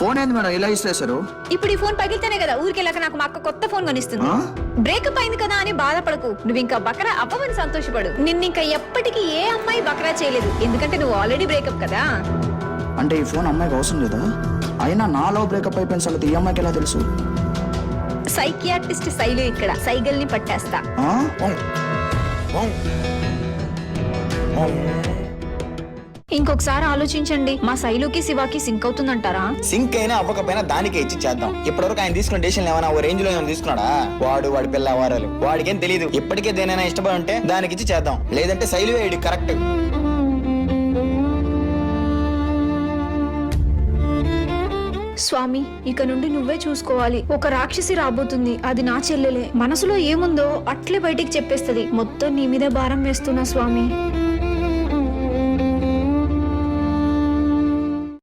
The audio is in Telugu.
ఫోన్ ఏంది మేడం ఇలా ఇస్తారు? ఇప్పుడు ఈ ఫోన్ పగిలితేనే కదా ఊరికెళ్ళాక నాకు మా అక్క కొత్త ఫోన్ కొనిస్తుంది. బ్రేకప్ అయింది కదా అని బాధపడకు, నువ్వు ఇంకా బకరా అవ్వమని సంతోషపడు. నిన్ను ఇంకా ఎప్పటికీ ఏ అమ్మాయి బకరా చేయలేదు, ఎందుకంటే నువ్వు ఆల్రెడీ బ్రేకప్ కదా. అంటే ఈ ఫోన్ అమ్మాయికి అవసరం లేదా? అయినా నాలో బ్రేకప్ అయిపోయిన సంగతి ఈ అమ్మాయికి ఎలా తెలుసు? సైకియాట్రిస్ట్ శైలు ఇక్కడ సైగల్ని పట్టేస్తా. ఇంకొకసారి ఆలోచించండి, మా శైలుకి శివాకి సింక్ అవుతుందంటారా? సింక్ అయినా అవ్వకపోయినా దానికే ఇచ్చి చేద్దాం. ఇప్పటివరకు ఆయన తీసుకున్న డెసిషన్ ఏమైనా ఓ రేంజ్ లో ఏమైనా తీసుకున్నాడా? వాడి పిల్ల వారాలు వాడికేం తెలియదు. ఇప్పటికే దేనైనా ఇష్టపడి ఉంటే దానికి ఇచ్చి చేద్దాం, లేదంటే శైలు వేయడు కరెక్ట్. స్వామి, ఇక నుండి నువ్వే చూసుకోవాలి. ఒక రాక్షసి రాబోతుంది, అది నా చెల్లెలే. మనసులో ఏముందో అట్లే బయటికి చెప్పేస్తది. మొత్తం నీ మీదే భారం వేస్తున్నా స్వామి.